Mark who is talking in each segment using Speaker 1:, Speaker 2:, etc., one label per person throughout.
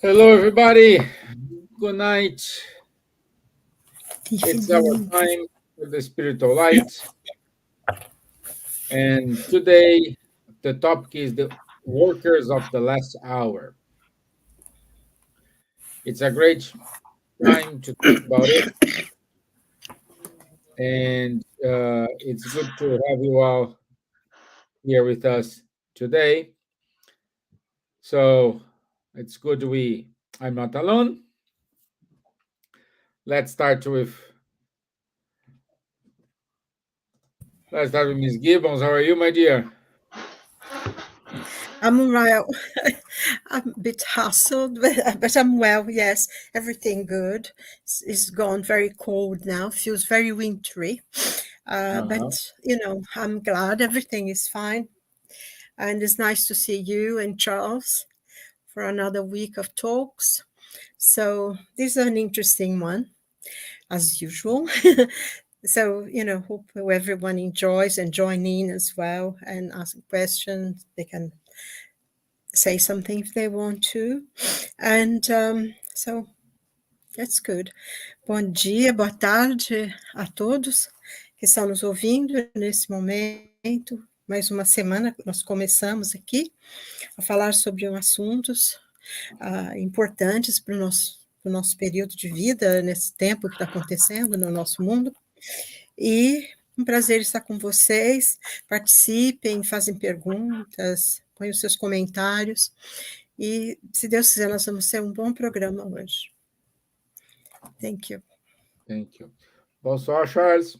Speaker 1: Hello, everybody. Good night. It's our time for the spiritual light. And today, the topic is the workers of the last hour. It's a great time to talk about it. And it's good to have you all here with us today. So it's good I'm not alone. Let's start with Miss Gibbons. How are you, my dear?
Speaker 2: I'm well. I'm a bit hassled, but I'm well. Yes, everything good. It's gone very cold now. Feels very wintry. But I'm glad everything is fine, and it's nice to see you and Charles for another week of talks. So this is an interesting one, as usual. So hope everyone enjoys and join in as well and ask questions. They can say something if they want to. And so that's good. Bom dia, boa tarde a todos que estão nos ouvindo nesse momento. Mais uma semana que nós começamos aqui a falar sobre assuntos importantes para o nosso período de vida, nesse tempo que está acontecendo no nosso mundo. E um prazer estar com vocês. Participem, fazem perguntas, põem os seus comentários. E, se Deus quiser, nós vamos ter um bom programa hoje. Thank you.
Speaker 1: Thank you. Bonsoir, Charles.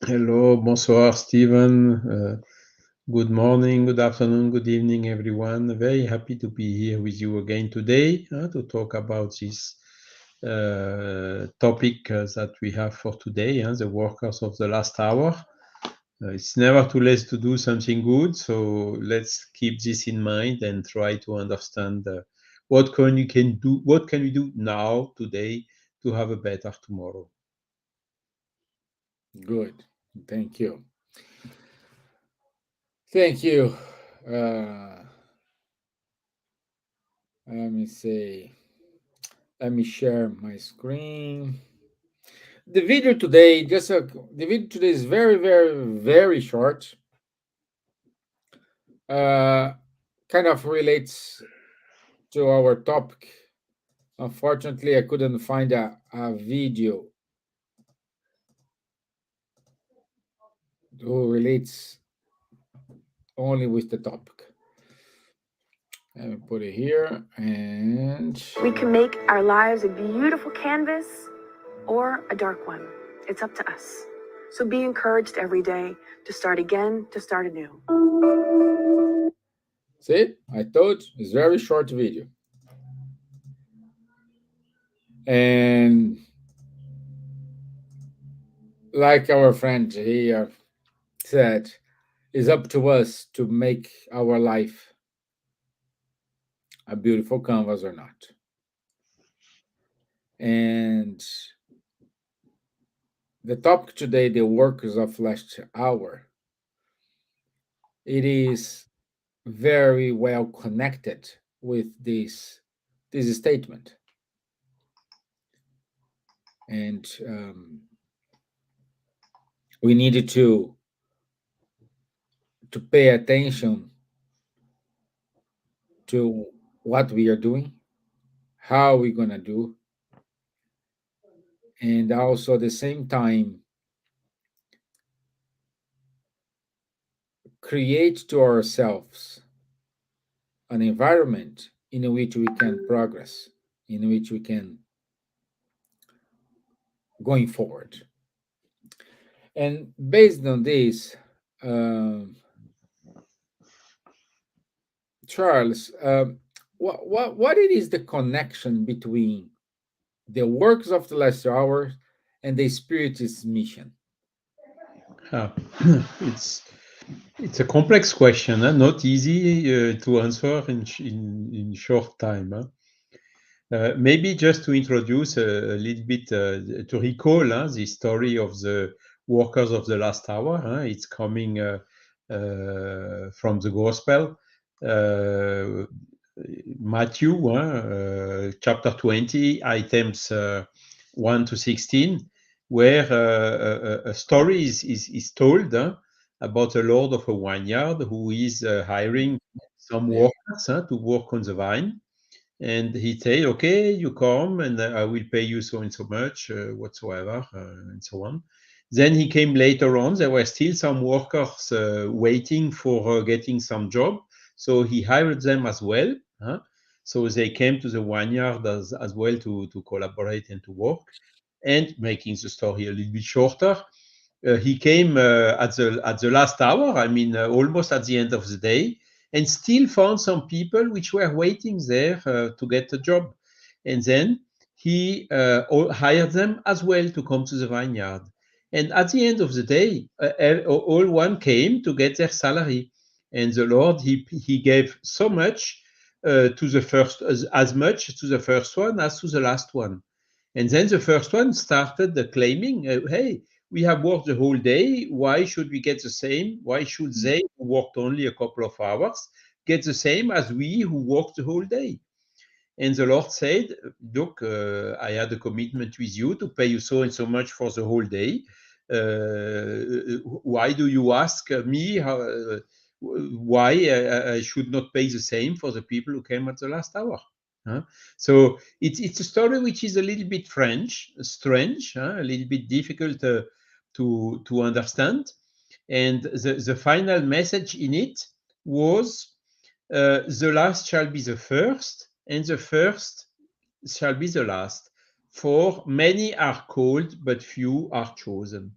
Speaker 3: Hello, bonsoir, Stevan. Good morning, good afternoon, good evening, everyone. Very happy to be here with you again today to talk about this topic that we have for today, the workers of the last hour. It's never too late to do something good, so let's keep this in mind and try to understand what can we do now, today, to have a better tomorrow.
Speaker 1: Good. Thank you. Thank you. Let me see. Let me share my screen. The video today, is very, very, very short. Kind of relates to our topic. Unfortunately, I couldn't find a video who relates only with the topic. Let me put it here, and
Speaker 4: we can make our lives a beautiful canvas or a dark one. It's up to us. So be encouraged every day to start again, to start anew.
Speaker 1: See, I told it's very short video. And like our friend here said, it's up to us to make our life a beautiful canvas or not. And the topic today, the workers of last hour, it is very well connected with this statement. And we needed to pay attention to what we are doing, how we're going to do, and also at the same time create to ourselves an environment in which we can progress, in which we can going forward. And based on this, Charles, what it is the connection between the works of the last hour and the Spirit's mission?
Speaker 3: It's a complex question, not easy to answer in short time. Maybe just to introduce a little bit, to recall the story of the workers of the last hour. It's coming from the gospel. Matthew, chapter 20, items 1 to 16, where a story is told about a lord of a vineyard who is hiring some workers to work on the vine. And he said, okay, you come and I will pay you so and so much whatsoever, and so on. Then he came later on. There were still some workers waiting for getting some job. So he hired them as well. So they came to the vineyard as well to collaborate and to work. And making the story a little bit shorter, he came at the last hour, I mean, almost at the end of the day, and still found some people which were waiting there to get a job. And then he hired them as well to come to the vineyard. And at the end of the day, all one came to get their salary. And the Lord, he gave so much to the first, as much to the first one as to the last one. And then the first one started claiming, hey, we have worked the whole day. Why should we get the same? Why should they, who worked only a couple of hours, get the same as we who worked the whole day? And the Lord said, look, I had a commitment with you to pay you so and so much for the whole day. Why do you ask me why I should not pay the same for the people who came at the last hour? So it's a story which is a little bit strange, a little bit difficult to understand. And the final message in it was, the last shall be the first, and the first shall be the last. For many are called, but few are chosen.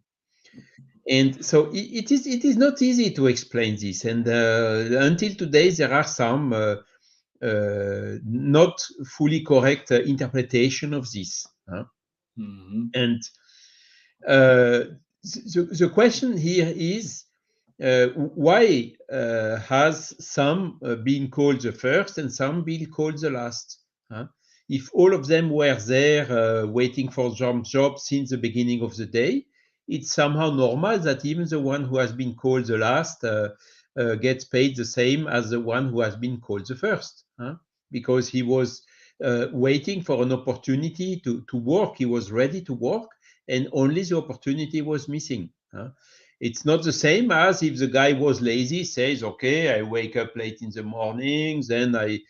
Speaker 3: And so it is not easy to explain this. And until today, there are some not fully correct interpretation of this. And the question here is, why has some been called the first and some been called the last? If all of them were there waiting for job since the beginning of the day, it's somehow normal that even the one who has been called the last gets paid the same as the one who has been called the first, because he was waiting for an opportunity to work. He was ready to work, and only the opportunity was missing. It's not the same as if the guy was lazy, says, okay, I wake up late in the morning, then I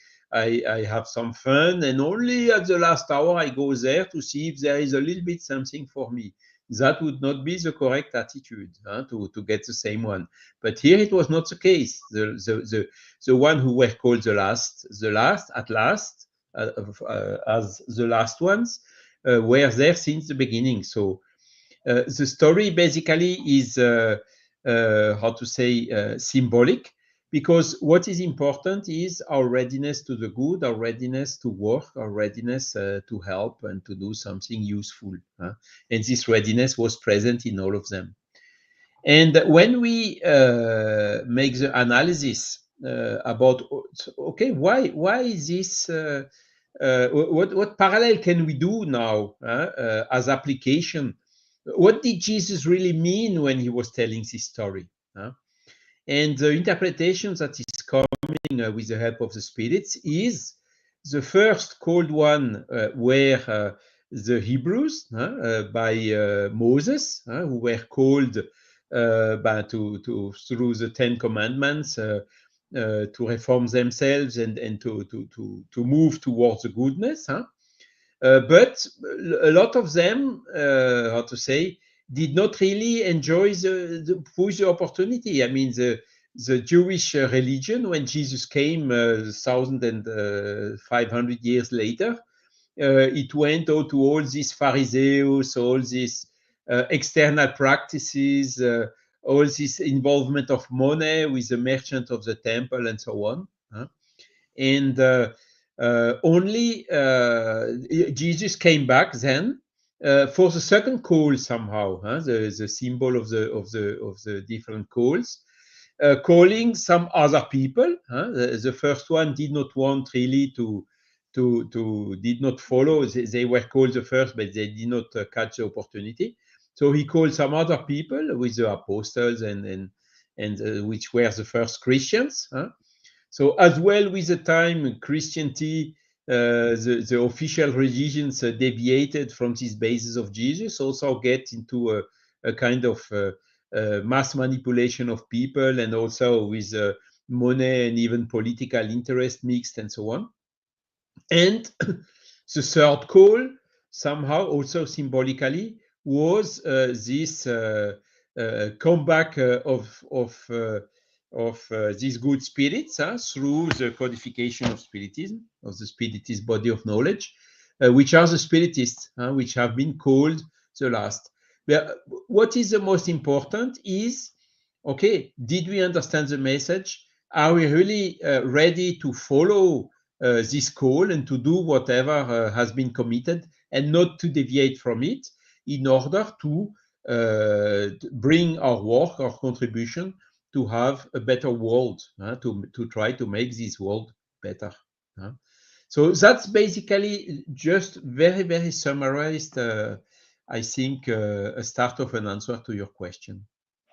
Speaker 3: have some fun, and only at the last hour I go there to see if there is a little bit something for me. That would not be the correct attitude to get the same one. But here it was not the case. The one who were called the last at last, as the last ones, were there since the beginning. So the story basically is, symbolic, because what is important is our readiness to the good, our readiness to work, our readiness to help and to do something useful. And this readiness was present in all of them. And when we make the analysis about, okay, why is this, what parallel can we do now as application? What did Jesus really mean when he was telling this story? And the interpretation that is coming with the help of the spirits is, the first called one were the Hebrews by Moses, who were called through the Ten Commandments to reform themselves and to move towards the goodness. But a lot of them, did not really enjoy the opportunity. I mean, the Jewish religion, when Jesus came 1,500 years later, it went to all these Pharisees, all these external practices, all this involvement of money with the merchant of the temple and so on. And only Jesus came back then for the second call somehow, the symbol of the different calls, calling some other people. The first one did not want really to did not follow. They were called the first, but they did not catch the opportunity. So he called some other people with the apostles and which were the first Christians. So as well with the time, Christianity, the official religions deviated from this basis of Jesus, also get into a kind of mass manipulation of people, and also with money and even political interest mixed and so on. And the third call, somehow also symbolically, was this comeback of these good spirits through the codification of Spiritism, of the Spiritist body of knowledge, which are the Spiritists, which have been called the last. But what is the most important is, okay, did we understand the message? Are we really ready to follow this call and to do whatever has been committed and not to deviate from it in order to bring our work, our contribution to have a better world, to try to make this world better. So that's basically just very, very summarized, I think, a start of an answer to your question.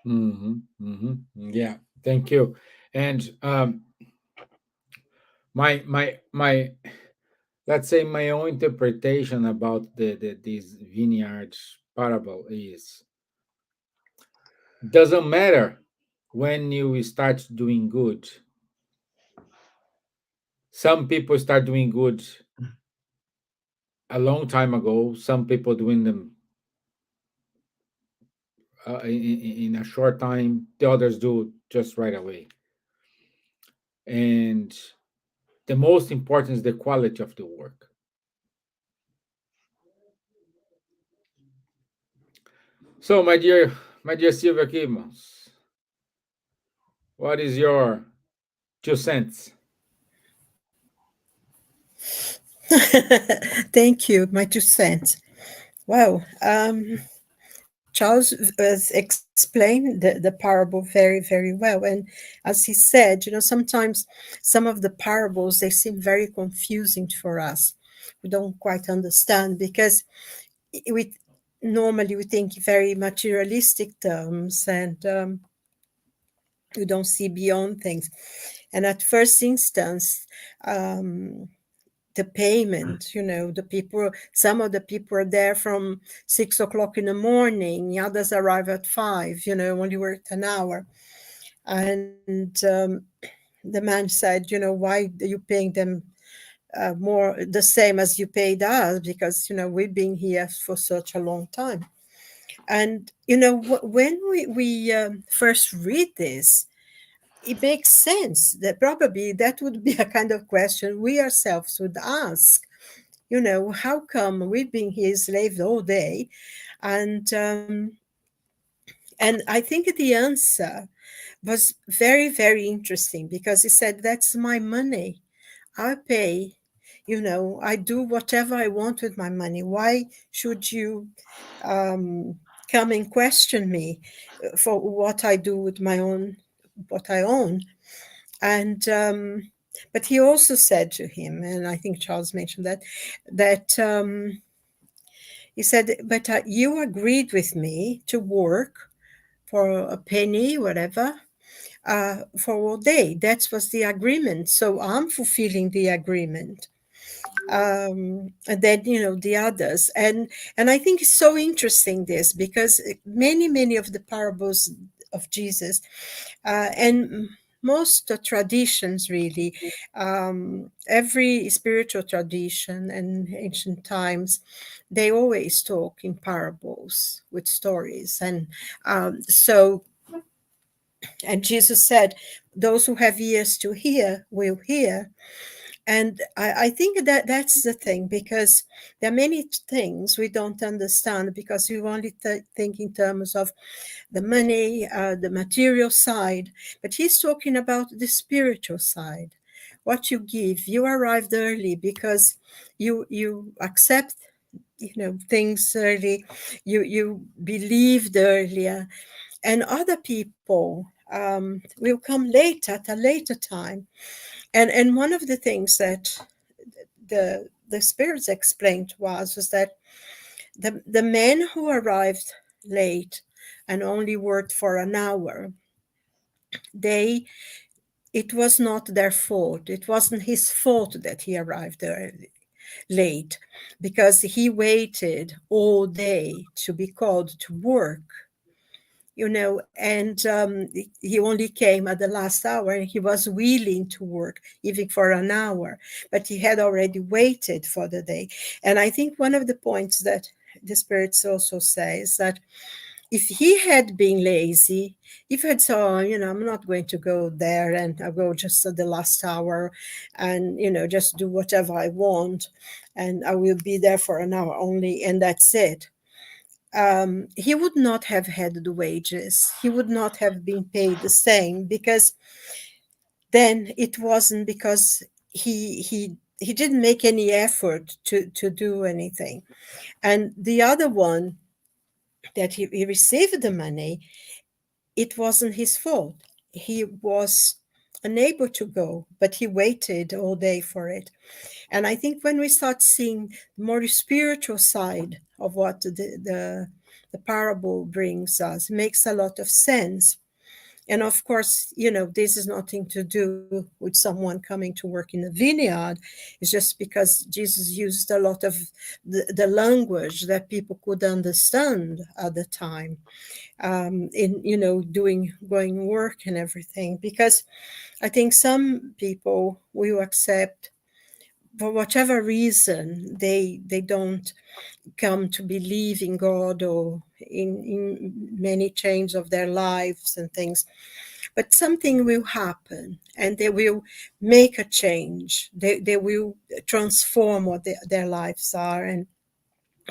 Speaker 1: Yeah, thank you. And my let's say my own interpretation about these vineyards parable is, doesn't matter when you start doing good. Some people start doing good a long time ago. Some people doing them in a short time. The others do just right away. And the most important is the quality of the work. So, my dear Silvia Gibbons, what is your 2 cents?
Speaker 2: Thank you, my 2 cents. Wow. Charles has explained the parable very, very well. And as he said, sometimes some of the parables, they seem very confusing for us. We don't quite understand because we normally we think very materialistic terms, and we don't see beyond things. And at first instance, the payment, the people, some of the people are there from 6 o'clock in the morning, the others arrive at 5, only worked an hour. And the man said, why are you paying them more, the same as you paid us? Because, we've been here for such a long time. And, when we first read this, it makes sense that probably that would be a kind of question we ourselves would ask. How come we've been here slaves all day? And I think the answer was very, very interesting, because he said, that's my money. I pay, I do whatever I want with my money. Why should you come and question me for what I do with what I own? And but he also said to him, and I think Charles mentioned that he said, but you agreed with me to work for a penny, whatever, for all day. That was the agreement. So I'm fulfilling the agreement. And then, the others. And I think it's so interesting this, because many of the parables of Jesus and most traditions, really, every spiritual tradition and ancient times, they always talk in parables with stories. And and Jesus said, those who have ears to hear will hear. And I think that that's the thing, because there are many things we don't understand, because we only think in terms of the money, the material side. But he's talking about the spiritual side. What you give, you arrived early because you accept, things early. You believed earlier, and other people will come later, at a later time. And one of the things that the spirits explained to us was that the men who arrived late and only worked for an hour, they it was not their fault. It wasn't his fault that he arrived early, late, because he waited all day to be called to work, and he only came at the last hour, and he was willing to work even for an hour, but he had already waited for the day. And I think one of the points that the spirits also says that if he had been lazy, if he had said, oh, I'm not going to go there, and I'll go just at the last hour and, just do whatever I want, and I will be there for an hour only, and that's it. He would not have had the wages. He would not have been paid the same, because then it wasn't because he didn't make any effort to do anything. And the other one, that he received the money, it wasn't his fault. He was unable to go, but he waited all day for it. And I think when we start seeing more the spiritual side of what the parable brings us, it makes a lot of sense. And of course, this is nothing to do with someone coming to work in a vineyard. It's just because Jesus used a lot of the language that people could understand at the time, in going work and everything. Because I think some people will accept, for whatever reason, they don't come to believe in God or in many changes of their lives and things. But something will happen, and they will make a change. They will transform what their lives are, and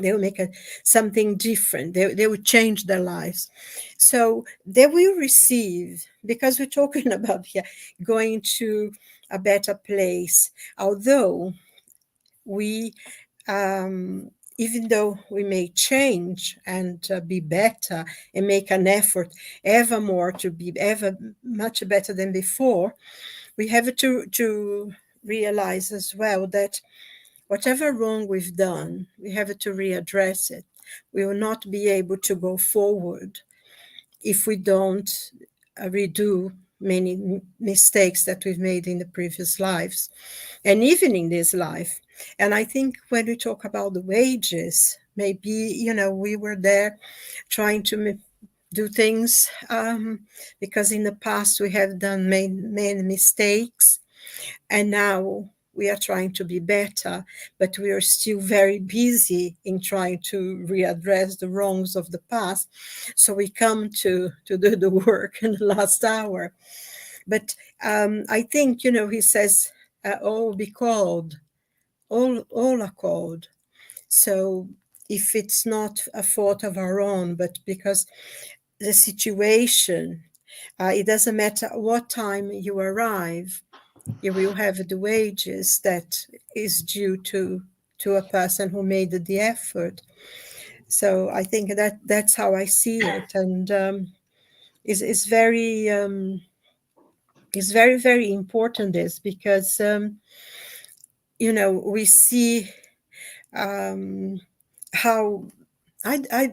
Speaker 2: they will make something different. They will change their lives. So they will receive, because we're talking about here going to a better place. Although we, even though we may change and be better and make an effort ever more to be ever much better than before, we have to realize as well that whatever wrong we've done, we have to readdress it. We will not be able to go forward if we don't redo many mistakes that we've made in the previous lives, and even in this life. And I think when we talk about the wages, maybe, we were there trying to do things because in the past we have done many mistakes, and now we are trying to be better, but we are still very busy in trying to readdress the wrongs of the past. So we come to do the work in the last hour. But I think, he says, all be called, all are called. So if it's not a fault of our own, but because the situation, it doesn't matter what time you arrive, you will have the wages that is due to a person who made the effort. So I think that's how I see it, and it's very very, very important, this, because we see how I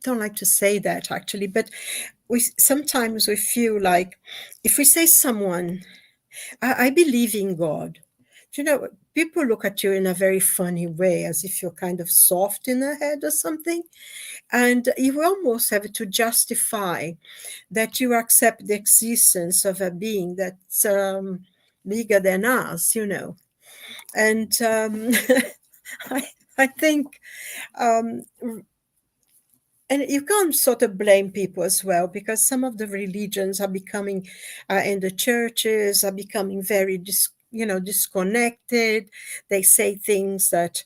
Speaker 2: don't like to say that actually, but sometimes we feel like if we say someone, I believe in God, people look at you in a very funny way, as if you're kind of soft in the head or something. And you almost have to justify that you accept the existence of a being that's bigger than us, And I think, and you can't sort of blame people as well, because some of the religions are becoming, and the churches are becoming very disconnected. They say things that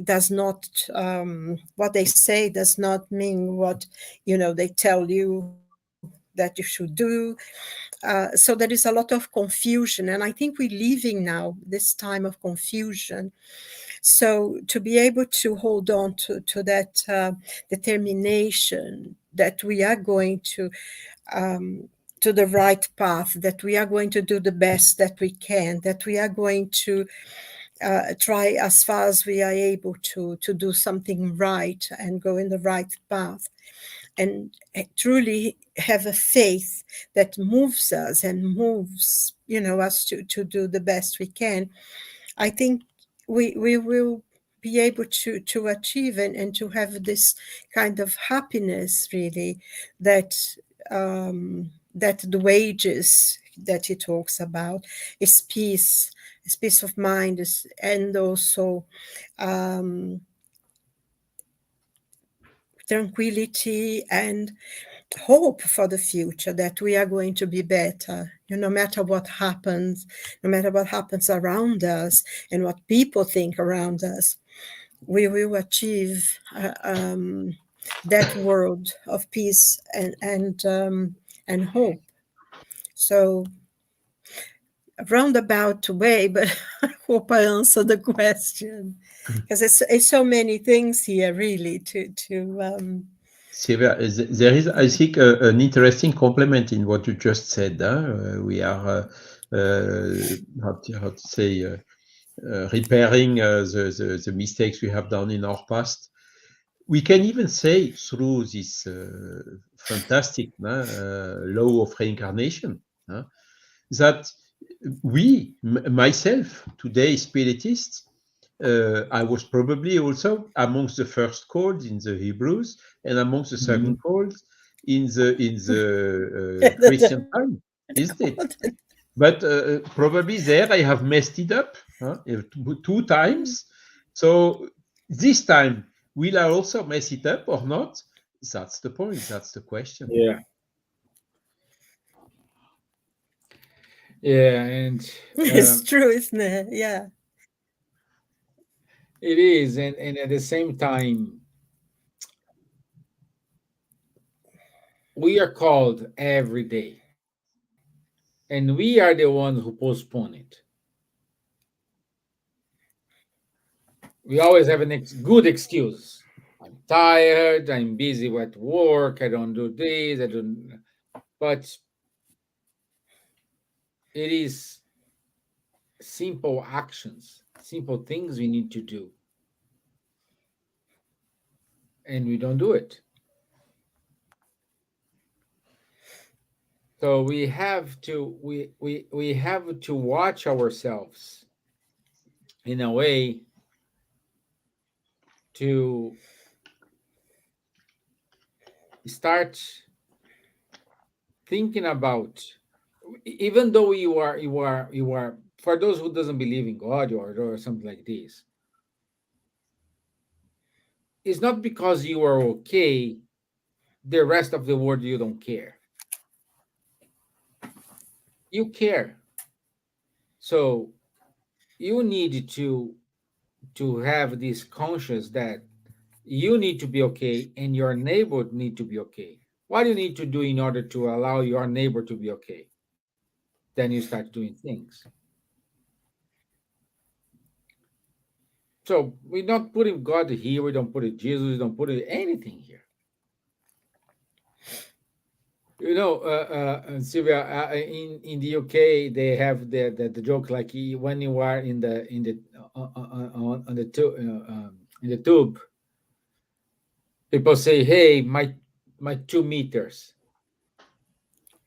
Speaker 2: does not, what they say does not mean what they tell you that you should do. So there is a lot of confusion, and I think we're living now this time of confusion. So to be able to hold on to that determination that we are going to the right path, that we are going to do the best that we can, that we are going to try as far as we are able to do something right and go in the right path, and truly have a faith that moves us and moves, us to do the best we can. I think we will be able to achieve and to have this kind of happiness, really, that that the wages that he talks about is peace, is peace of mind, and also tranquility and hope for the future, that we are going to be better, no matter what happens, no matter what happens around us and what people think around us. We will achieve that world of peace and hope. So, a roundabout way, but I hope I answered the question, because it's so many things here, really, to
Speaker 3: Silvia, there is, I think, an interesting complement in what you just said. We are, how to say, repairing the mistakes we have done in our past. We can even say through this fantastic law of reincarnation that we, myself, today, spiritist, I was probably also amongst the first calls in the Hebrews and amongst the second calls in the Christian time, isn't it? But probably there I have messed it up two times. So this time, will I also mess it up or not? That's the point. That's the question.
Speaker 1: Yeah. Yeah, and
Speaker 2: it's true, isn't it? Yeah.
Speaker 1: it is, and at the same time, we are called every day, and we are the ones who postpone it. We always have a good excuse. I'm tired. I'm busy at work. I don't do this. I don't. But it is simple actions, simple things we need to do, and we don't do it. So we have to watch ourselves in a way to start thinking about, even though you are for those who doesn't believe in God or something like this, it's not because you are okay the rest of the world you don't care. You care. So you need to have this conscience that you need to be okay and your neighbor need to be okay. What do you need to do in order to allow your neighbor to be okay? Then you start doing things. So we're not putting God here, we don't put it Jesus, we don't put it anything here. Silvia, in the UK, they have the joke like when you are in the on the in the tube, people say, "Hey, my 2 meters."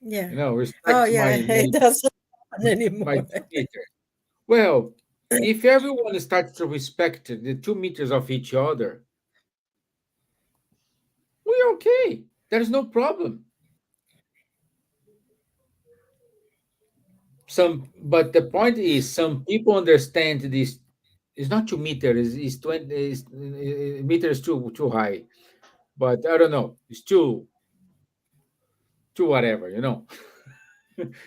Speaker 2: Yeah. Oh,
Speaker 1: Respect
Speaker 2: yeah. It doesn't happen
Speaker 1: my
Speaker 2: anymore.
Speaker 1: 2 meters. Well, if everyone starts to respect the 2 meters of each other, we're okay. There's no problem. But the point is, some people understand this. It's not 2 meters. Is 20 meters too high. But I don't know. It's too whatever.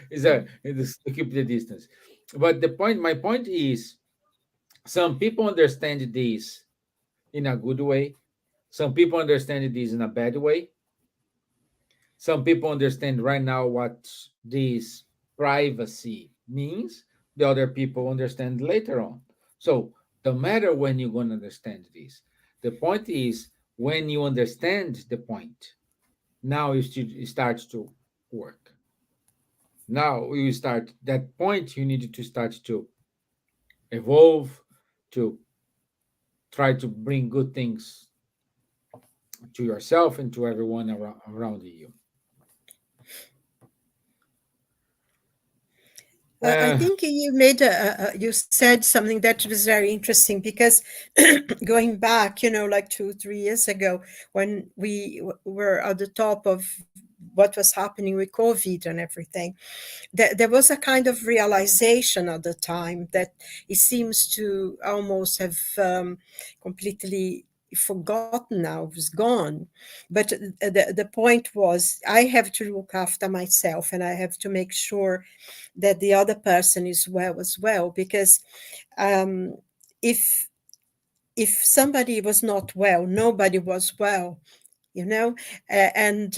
Speaker 1: It's to keep the distance. But my point is, some people understand this in a good way. Some people understand this in a bad way. Some people understand right now what this privacy means. The other people understand later on. So no matter when you're going to understand this, the point is when you understand the point, now it starts to work. Now you start that point. You need to start to evolve, to try to bring good things to yourself and to everyone around you.
Speaker 2: Well, I
Speaker 1: Uh,
Speaker 2: think you said something that was very interesting because going back, like 2, 3 years ago, when we were at the top of what was happening with COVID and everything, there was a kind of realization at the time that it seems to almost have completely forgotten now, it was gone. But the point was, I have to look after myself and I have to make sure that the other person is well as well, because um, if somebody was not well, nobody was well, and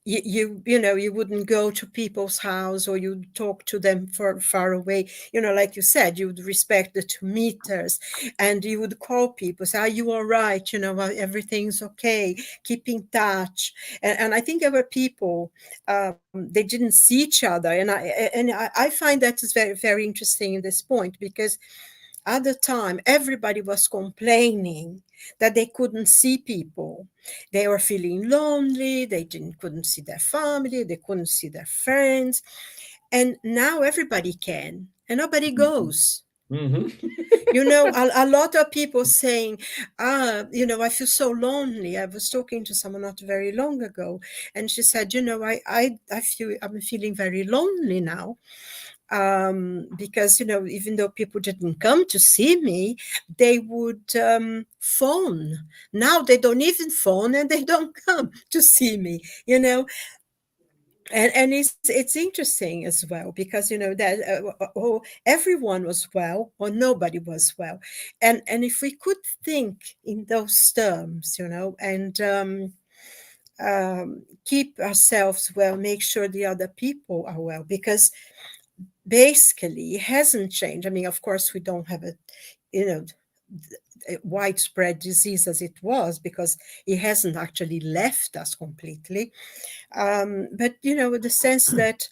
Speaker 2: you wouldn't go to people's house or you'd talk to them far away, like you said, you would respect the 2 meters, and you would call people, say, are you all right, everything's okay, keep in touch. And I think there were people, they didn't see each other, and I find that is very, very interesting in this point, because at the time, everybody was complaining that they couldn't see people. They were feeling lonely. They couldn't see their family. They couldn't see their friends. And now everybody can, and nobody goes.
Speaker 1: mhm.
Speaker 2: A lot of people saying, I feel so lonely. I was talking to someone not very long ago, and she said, I'm feeling very lonely now. Because even though people didn't come to see me, they would phone. Now they don't even phone and they don't come to see me. And it's interesting as well, because that everyone was well or nobody was well, and if we could think in those terms, and keep ourselves well, make sure the other people are well, because basically it hasn't changed. I mean, of course, we don't have a widespread disease as it was, because it hasn't actually left us completely. But the sense that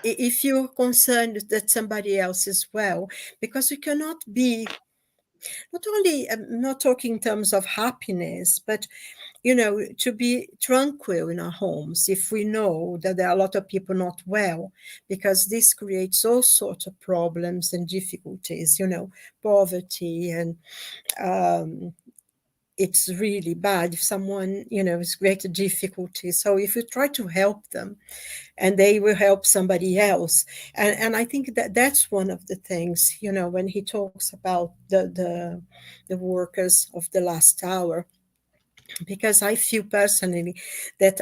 Speaker 2: if you're concerned that somebody else is well, because we cannot be, not only, I'm not talking in terms of happiness, but to be tranquil in our homes if we know that there are a lot of people not well, because this creates all sorts of problems and difficulties, poverty, and um, it's really bad if someone, is great difficulty. So if you try to help them, and they will help somebody else. And I think that that's one of the things, when he talks about the workers of the last hour, because I feel personally that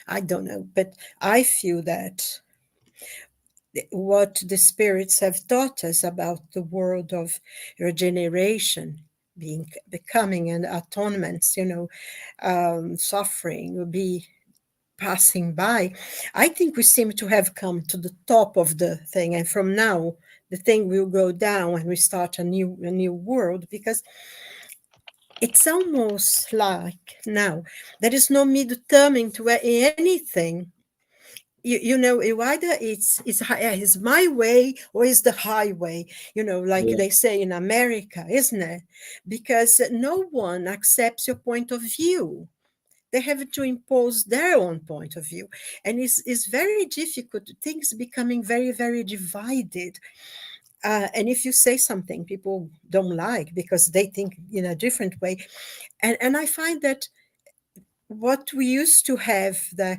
Speaker 2: I don't know, but I feel that what the spirits have taught us about the world of regeneration, becoming, and atonements, suffering will be passing by. I think we seem to have come to the top of the thing, and from now the thing will go down and we start a new world, because it's almost like now there is no mid-terming to anything. Either it's my way or it's the highway, like
Speaker 1: Yeah.
Speaker 2: they say in America, isn't it? Because no one accepts your point of view. They have to impose their own point of view. And it's very difficult. Things becoming very, very divided. And if you say something people don't like because they think in a different way. And I find that what we used to have, the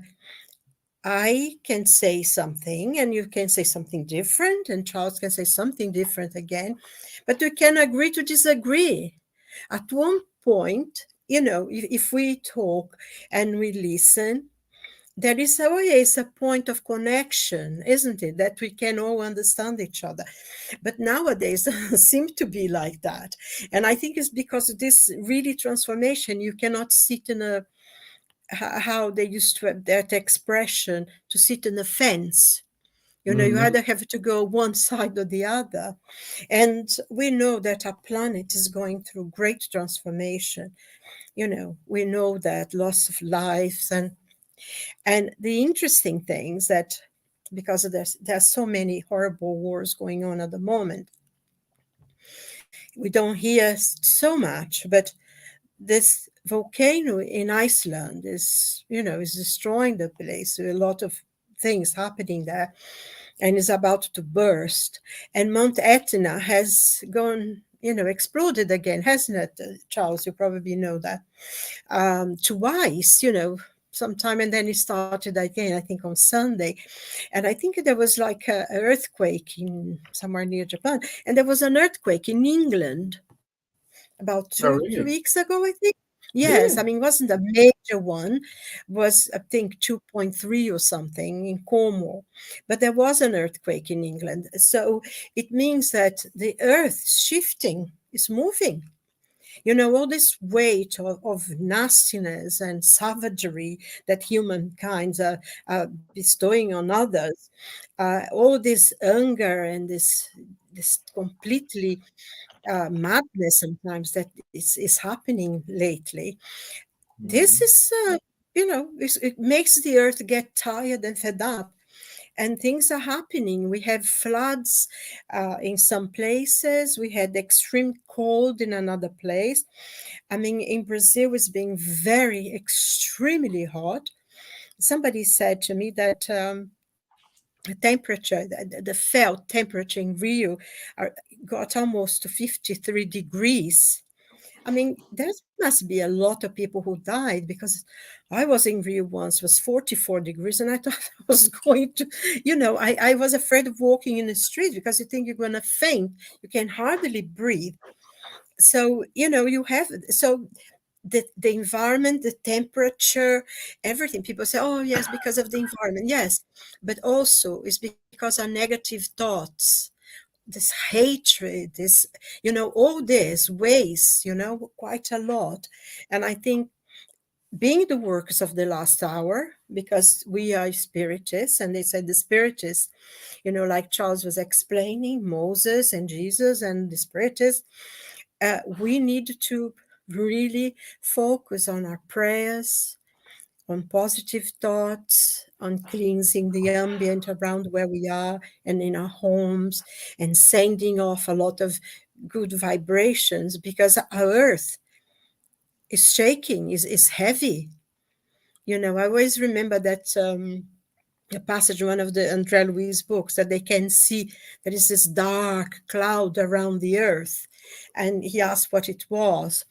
Speaker 2: I can say something and you can say something different, and Charles can say something different again, but we can agree to disagree. At one point, if we talk and we listen, there is always a point of connection, isn't it? That we can all understand each other. But nowadays, it doesn't seem to be like that. And I think it's because of this really transformation. You cannot sit in how they used to have that expression, to sit in a fence. You
Speaker 1: Mhm.
Speaker 2: either have to go one side or the other. And we know that our planet is going through great transformation. We know that loss of lives, and the interesting things that, because there's so many horrible wars going on at the moment, We don't hear so much, but this volcano in Iceland is destroying the place. There are a lot of things happening there, and is about to burst. And Mount Etna has gone, exploded again, hasn't it, Charles? You probably know that. Twice, sometime, and then it started again, I think on Sunday. And I think there was like a earthquake in somewhere near Japan, and there was an earthquake in England about two
Speaker 1: Oh,
Speaker 2: weeks
Speaker 1: really?
Speaker 2: ago, I think. Yes, I mean,
Speaker 1: Really?
Speaker 2: it wasn't a major one, was I think 2.3 or something in Cornwall, but there was an earthquake in England. So it means that the earth is shifting, is moving. All this weight of nastiness and savagery that humankind are bestowing on others, all this anger and this completely madness sometimes that is happening lately. This
Speaker 1: Mhm.
Speaker 2: is, it makes the earth get tired and fed up. And things are happening. We have floods in some places. We had extreme cold in another place. I mean, in Brazil, it's being very extremely hot. Somebody said to me that the temperature, the felt temperature in Rio got almost to 53 degrees. I mean, there must be a lot of people who died, because I was in Rio once, was 44 degrees, and I thought I was going to, I was afraid of walking in the street because you think you're going to faint. You can hardly breathe. So, you have, so the environment, the temperature, everything. People say, oh, yes, because of the environment. Yes, but also it's because of negative thoughts, this hatred, this, all this weighs, quite a lot. And I think being the workers of the last hour, because we are spiritists, and they said the spiritists, like Charles was explaining, Moses and Jesus and the spiritists, we need to really focus on our prayers, on positive thoughts, on cleansing the ambient around where we are and in our homes, and sending off a lot of good vibrations, because our earth is shaking, is heavy. I always remember that a passage in one of the Andre Louis books, that they can see there is this dark cloud around the earth. And he asked what it was.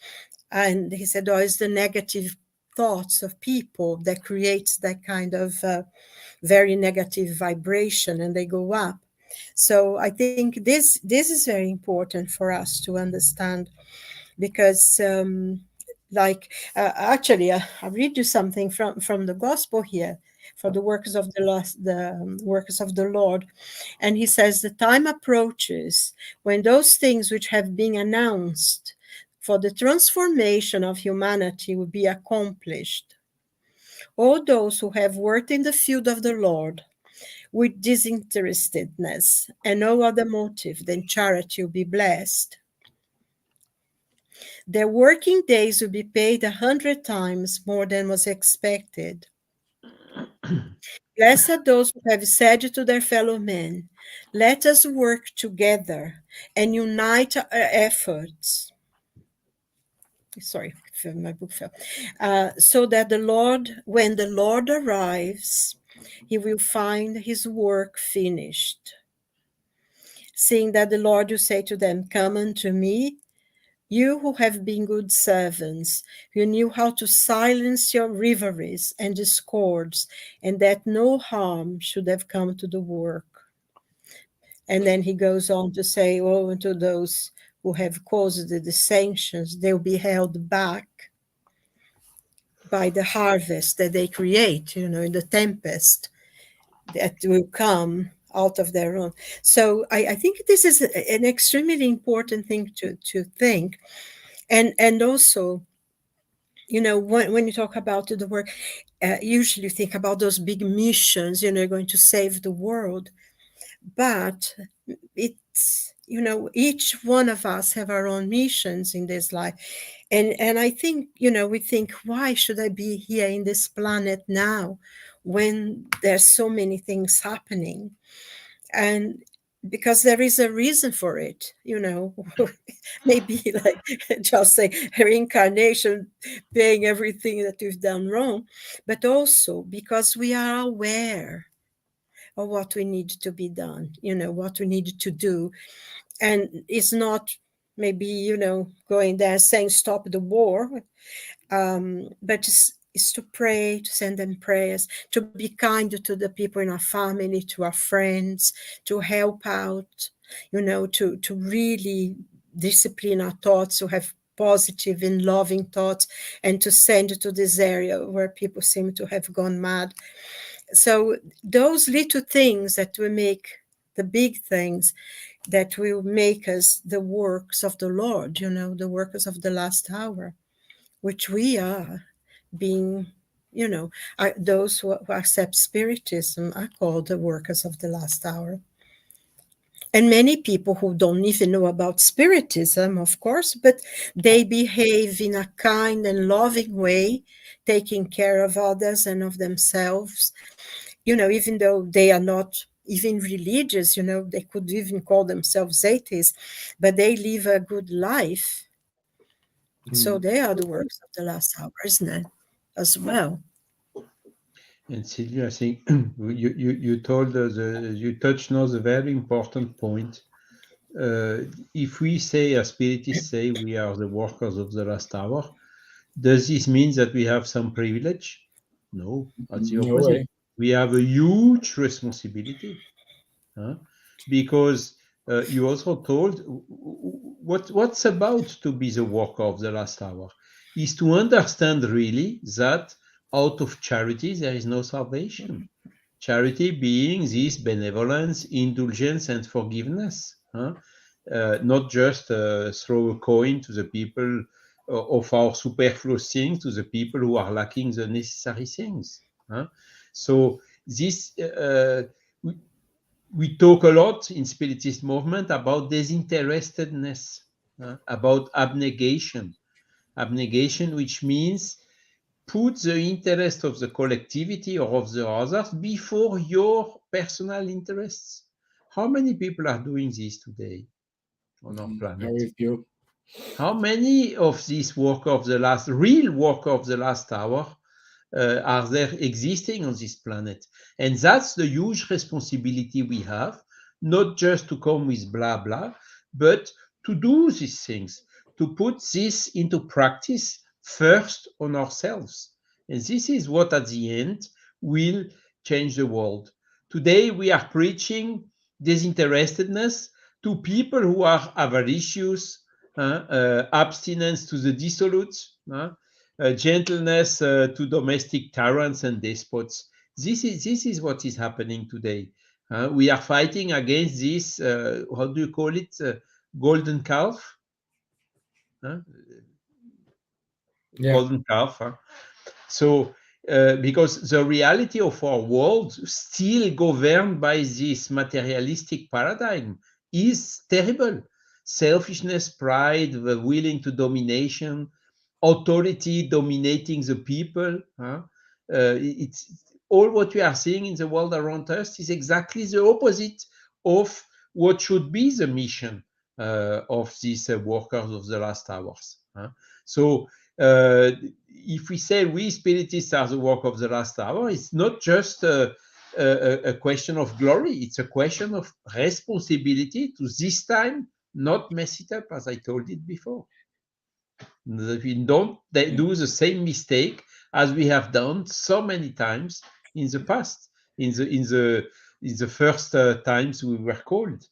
Speaker 2: And he said, oh, it's the negative thoughts of people that creates that kind of very negative vibration, and they go up. So I think this is very important for us to understand, because actually, I'll read you something from the gospel here, for the workers of the workers of the Lord. And he says, the time approaches when those things which have been announced for the transformation of humanity will be accomplished. All those who have worked in the field of the Lord with disinterestedness and no other motive than charity will be blessed. Their working days will be paid 100 times more than was expected. Blessed are those who have said to their fellow men, let us work together and unite our efforts. Sorry, my book fell. So that when the Lord arrives, he will find his work finished. Seeing that the Lord will say to them, come unto me, you who have been good servants, who knew how to silence your rivalries and discords, and that no harm should have come to the work. And then he goes on to say, woe unto those who have caused the dissensions, they'll be held back by the harvest that they create, in the tempest that will come out of their own. So I think this is an extremely important thing to think. And also, when you talk about the work, usually you think about those big missions, going to save the world. But it's, each one of us have our own missions in this life. And I think, we think, why should I be here in this planet now when there's so many things happening? And because there is a reason for it, maybe like just say reincarnation, paying everything that we've done wrong, but also because we are aware of what we need to be done, what we need to do. And it's not maybe, going there saying stop the war, but it's to pray, to send them prayers, to be kind to the people in our family, to our friends, to help out, to really discipline our thoughts, to have positive and loving thoughts, and to send to this area where people seem to have gone mad. So those little things that will make the big things that will make us the works of the Lord, the workers of the last hour, which we are being, those who accept Spiritism are called the workers of the last hour. And many people who don't even know about Spiritism, of course, but they behave in a kind and loving way, taking care of others and of themselves, even though they are not even religious, they could even call themselves atheists, but they live a good life. So they are the works of the last hour, isn't it? As well.
Speaker 3: And Silvia, I think you told us, you touched now the very important point. If we say, as Spiritists say, we are the workers of the last hour, does this mean that we have some privilege? No, that's the
Speaker 1: No
Speaker 3: opposite.
Speaker 1: way.
Speaker 3: We have a huge responsibility, because you also told what's about to be the worker of the last hour is to understand really that out of charity there is no salvation. Charity being this benevolence, indulgence, and forgiveness. Not just throw a coin to the people of our superfluous things, to the people who are lacking the necessary things. So this we talk a lot in Spiritist movement about disinterestedness, about abnegation. Abnegation, which means put the interest of the collectivity or of the others before your personal interests. How many people are doing this today on our planet?
Speaker 1: Very few.
Speaker 3: How many of these real work of the last hour are there existing on this planet? And that's the huge responsibility we have, not just to come with blah, blah, but to do these things, to put this into practice first on ourselves. And this is what at the end will change the world. Today we are preaching disinterestedness to people who are avaricious, abstinence to the dissolute, gentleness to domestic tyrants and despots. This is what is happening today. We are fighting against this, how do you call it, golden calf?
Speaker 1: Yeah.
Speaker 3: Golden calf. So, because the reality of our world still governed by this materialistic paradigm is terrible. Selfishness, pride, the willing to domination, authority dominating the people. It's all what we are seeing in the world around us is exactly the opposite of what should be the mission of these workers of the last hours. So if we say we Spiritists are the work of the last hour, it's not just a question of glory, it's a question of responsibility to this time not mess it up as I told it before. That we don't do the same mistake as we have done so many times in the past, in the first times we were called.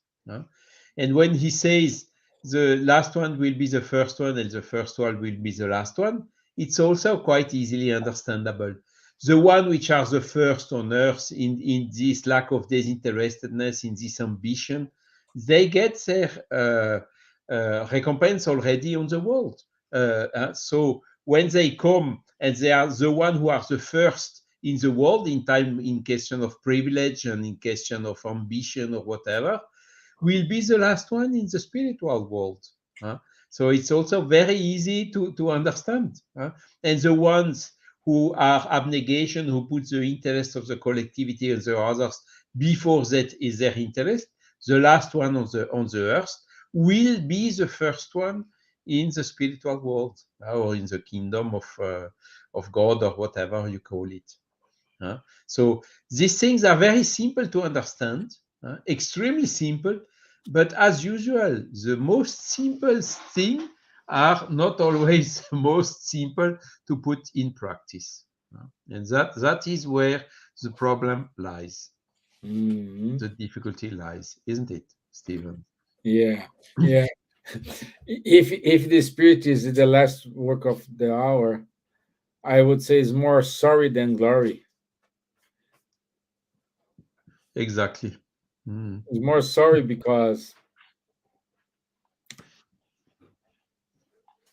Speaker 3: And when he says the last one will be the first one and the first one will be the last one, it's also quite easily understandable. The one which are the first on earth in this lack of disinterestedness, in this ambition, they get their recompense already on the world. So when they come and they are the one who are the first in the world in time, in question of privilege and in question of ambition or whatever, will be the last one in the spiritual world. So it's also very easy to understand. And the ones who are abnegation, who put the interest of the collectivity and the others before that is their interest, the last one on the earth will be the first one in the spiritual world, or in the kingdom of God, or whatever you call it. So these things are very simple to understand, extremely simple, but as usual, the most simple thing are not always the most simple to put in practice. And that is where the problem lies.
Speaker 1: Mhm.
Speaker 3: The difficulty lies, isn't it, Stevan?
Speaker 1: Yeah, yeah. If the spirit is the last work of the hour, I would say it's more sorry than glory.
Speaker 3: Exactly. Mm.
Speaker 1: It's more sorry because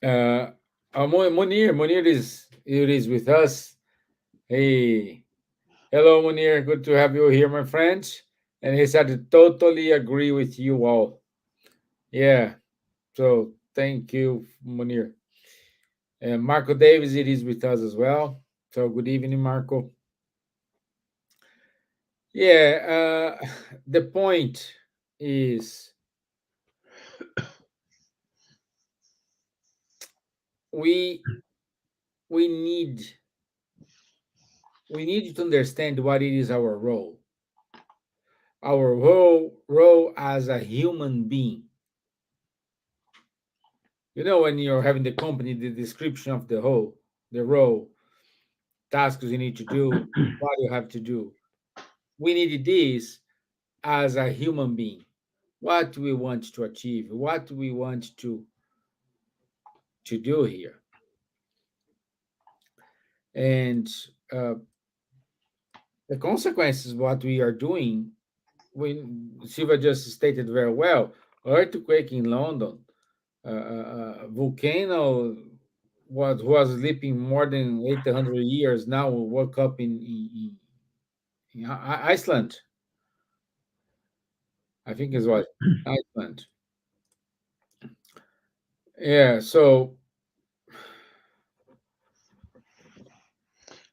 Speaker 1: uh, Munir is with us. Hey, hello Munir, good to have you here, my friend. And he said to totally agree with you all. Yeah, so thank you, Munir. And Marco Davis, it is with us as well. So good evening, Marco. Yeah, the point is we we need we need to understand what it is our role. Our role as a human being. You know, when you're having the company, the description of the role, tasks you need to do, what you have to do. We need this as a human being. What we want to achieve, what we want to do here. And uh, the consequences what we are doing, when Silva just stated very well, earthquake in London, volcano was sleeping more than 800 years now woke up in Iceland. I think it was Iceland. Yeah, so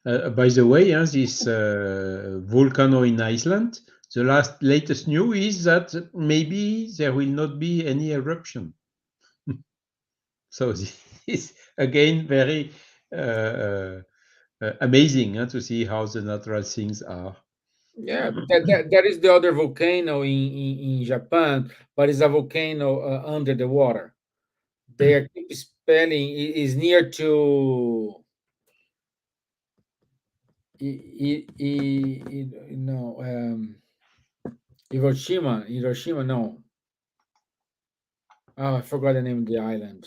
Speaker 3: By the way, this volcano in Iceland, the latest news is that maybe there will not be any eruption. So this is again very amazing to see how the natural things are.
Speaker 1: yeah, that is the other volcano in Japan, but it's a volcano under the water. They are keep spelling is near to no Hiroshima, no. Oh, I forgot the name of the island.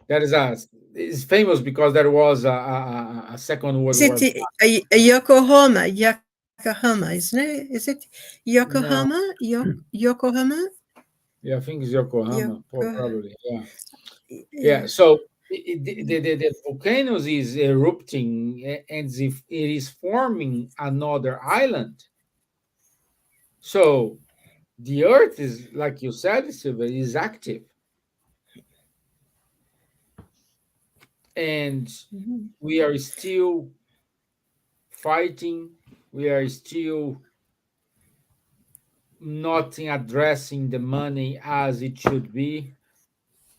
Speaker 1: That is a it's famous because there was a Second World
Speaker 2: Is it
Speaker 1: War.
Speaker 2: a Yokohama? Yokohama, isn't it? Is it
Speaker 1: No,
Speaker 2: Yokohama? Yokohama?
Speaker 1: yeah, I think it's Yokohama,
Speaker 2: Yoko,
Speaker 1: probably. Yeah, yeah.
Speaker 2: yeah.
Speaker 1: So the volcanoes is erupting and it is forming another island. So the Earth is, like you said, Silver, is active, and
Speaker 2: Mhm.
Speaker 1: we are still fighting. We are still not addressing the money as it should be.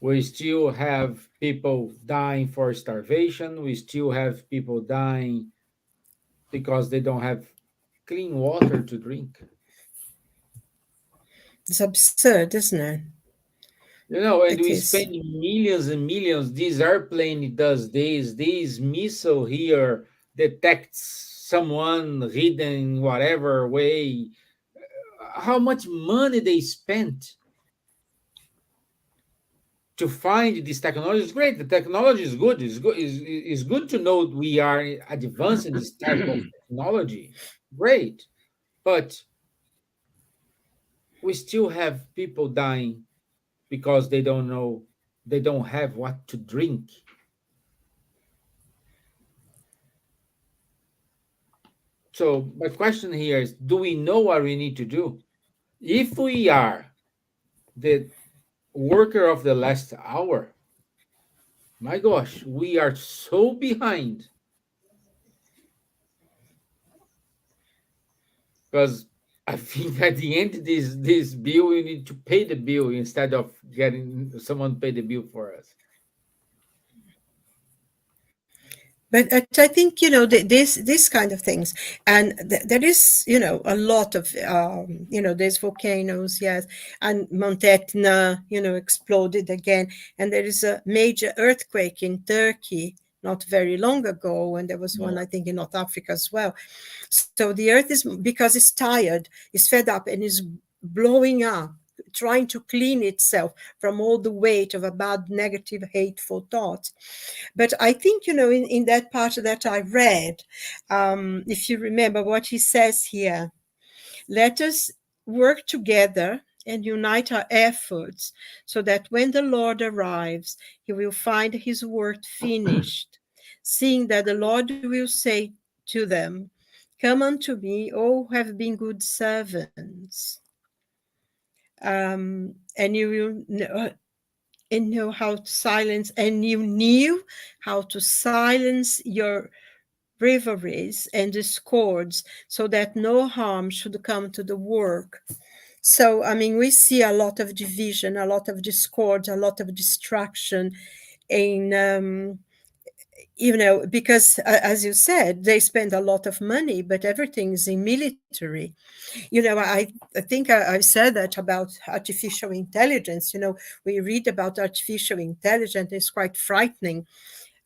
Speaker 1: We still have people dying for starvation. We still have people dying because they don't have clean water to drink.
Speaker 2: It's absurd, isn't it?
Speaker 1: You know, and
Speaker 2: It
Speaker 1: we
Speaker 2: is.
Speaker 1: spend millions and millions. This airplane does this missile here detects someone hidden whatever way. How much money they spent to find this technology is great. The technology is good. It's good to know we are advancing this type of technology. Great. But we still have people dying because they don't know, they don't have what to drink. So my question here is, do we know what we need to do? If we are the worker of the last hour, my gosh, we are so behind because I think at the end of this bill, we need to pay the bill instead of getting someone pay the bill for us.
Speaker 2: But I think, this kind of things, and there is, a lot of, there's volcanoes, yes, and Mount Etna, exploded again, and there is a major earthquake in Turkey not very long ago, and there was one,
Speaker 1: No.
Speaker 2: I think, in North Africa as well. So the earth is, because it's tired, is fed up, and is blowing up, trying to clean itself from all the weight of a bad, negative, hateful thoughts. But I think, in that part that I read, if you remember what he says here, let us work together and unite our efforts so that when the Lord arrives, he will find his work finished, seeing that the Lord will say to them, come unto me, all who have been good servants. And you will know how to silence, and you knew how to silence your rivalries and discords so that no harm should come to the work. So, I mean, we see a lot of division, a lot of discord, a lot of distraction in, because as you said, they spend a lot of money, but everything's in military. I think I said that about artificial intelligence. We read about artificial intelligence, it's quite frightening,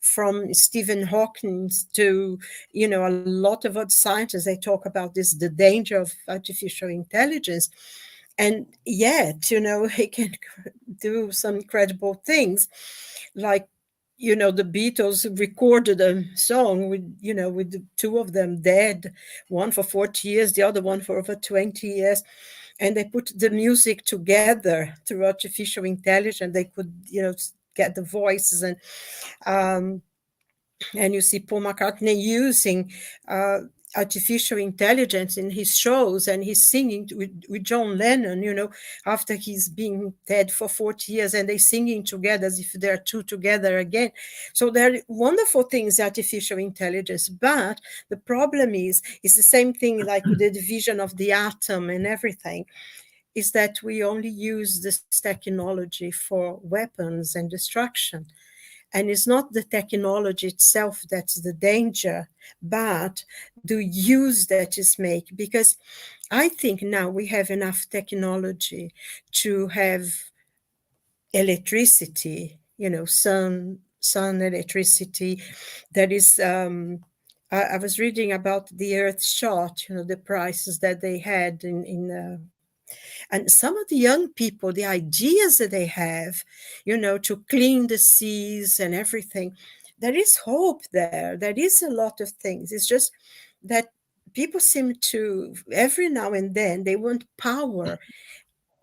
Speaker 2: from Stephen Hawking to, a lot of other scientists. They talk about this, the danger of artificial intelligence. And yet, it can do some incredible things. Like, the Beatles recorded a song with the two of them dead, one for 40 years, the other one for over 20 years. And they put the music together through artificial intelligence. They could, get the voices, and you see Paul McCartney using artificial intelligence in his shows, and he's singing with John Lennon, after he's been dead for 40 years, and they're singing together as if they're two together again. So there are wonderful things, artificial intelligence, but the problem is the same thing like with the division of the atom and everything, is that we only use this technology for weapons and destruction. And it's not the technology itself that's the danger, but the use that is made. Because I think now we have enough technology to have electricity, sun electricity. That is, I was reading about the Earth shot, the prices that they had and some of the young people, the ideas that they have, to clean the seas and everything, there is hope there. There is a lot of things. It's just that people seem to, every now and then, they want power,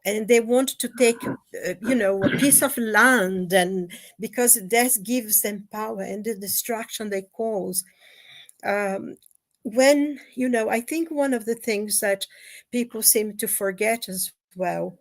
Speaker 2: and they want to take, a piece of land, and because that gives them power, and the destruction they cause. When, I think one of the things that people seem to forget as well,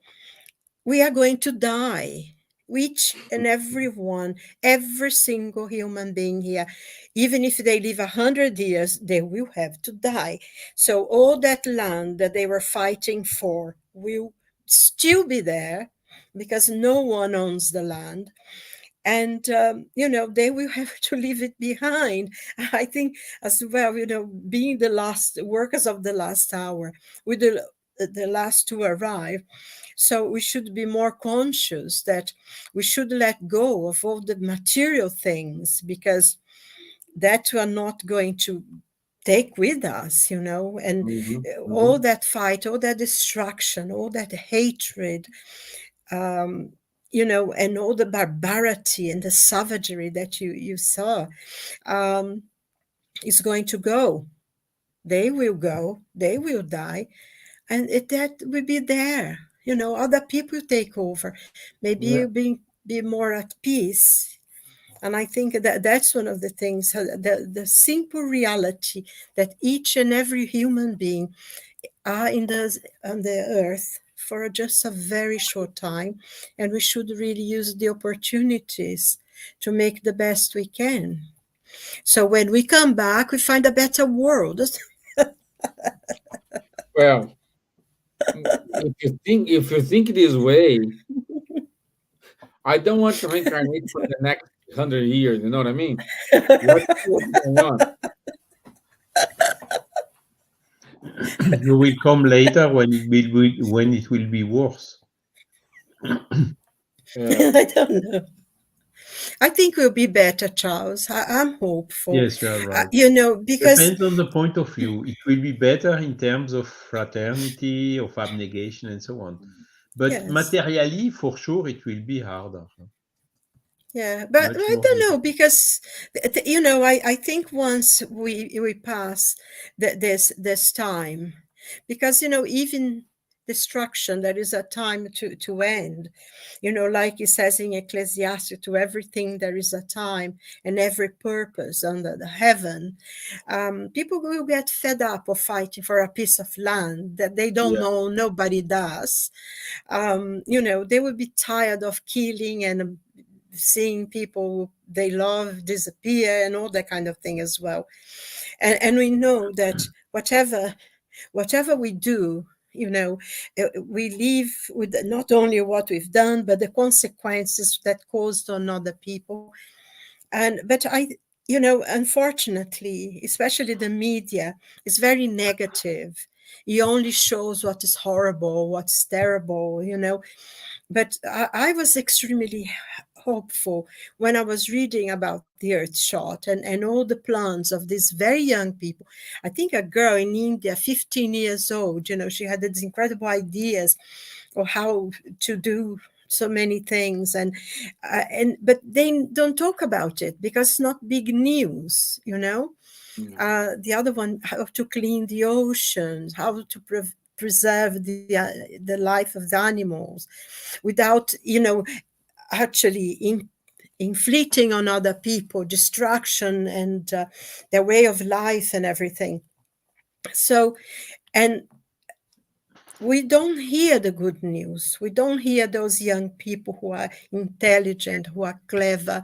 Speaker 2: we are going to die. Each and every one, every single human being here, even if they live 100 years, they will have to die. So all that land that they were fighting for will still be there, because no one owns the land. And, they will have to leave it behind. I think as well, being the last workers of the last hour, with the last to arrive. So we should be more conscious that we should let go of all the material things, because that we are not going to take with us, and all that fight, all that destruction, all that hatred, and all the barbarity and the savagery that you saw, is going to go. They will go, they will die, and that will be there. Other people take over. Maybe
Speaker 1: Yeah.
Speaker 2: you'll be more at peace. And I think that that's one of the things, the simple reality that each and every human being are on the earth for just a very short time, and we should really use the opportunities to make the best we can. So when we come back, we find a better world.
Speaker 1: Well, if you think this way, I don't want to reincarnate for the next 100 years. You know what I mean? What's going on?
Speaker 3: You will come later when it will be worse.
Speaker 1: Yeah.
Speaker 2: I don't know. I think we'll be better, Charles. I'm hopeful.
Speaker 3: Yes, you are right.
Speaker 2: Because
Speaker 3: Depends on the point of view. It will be better in terms of fraternity, of abnegation, and so on. But
Speaker 2: yes,
Speaker 3: materially, for sure, it will be harder.
Speaker 2: yeah, but
Speaker 3: Much
Speaker 2: I
Speaker 3: more
Speaker 2: don't know
Speaker 3: difficult.
Speaker 2: because I think once we pass this time, because even destruction there is a time to end. Like it says in Ecclesiastes, to everything there is a time and every purpose under the heaven. People will get fed up of fighting for a piece of land that they don't
Speaker 1: Yeah.
Speaker 2: know, nobody does. They will be tired of killing and seeing people they love disappear and all that kind of thing as well. And we know that whatever we do, we live with not only what we've done, but the consequences that caused on other people. But unfortunately, especially the media is very negative. It only shows what is horrible, what's terrible. But I was extremely hopeful when I was reading about the Earthshot and all the plans of these very young people. I think a girl in India, 15 years old, she had these incredible ideas of how to do so many things, but they don't talk about it because it's not big news. The other one, how to clean the oceans, how to preserve the life of the animals without actually inflicting on other people destruction and their way of life and everything. So, and we don't hear the good news. We don't hear those young people who are intelligent, who are clever,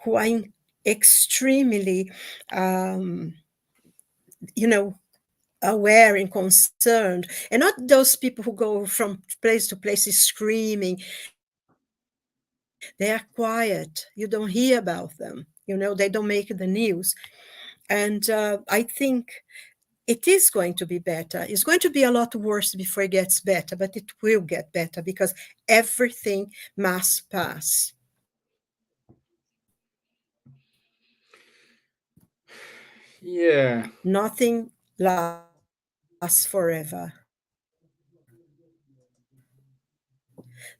Speaker 2: who are extremely, aware and concerned, and not those people who go from place to place screaming. They are quiet. You don't hear about them. They don't make the news. And I think it is going to be better. It's going to be a lot worse before it gets better, but it will get better because everything must pass.
Speaker 1: Yeah.
Speaker 2: Nothing lasts forever.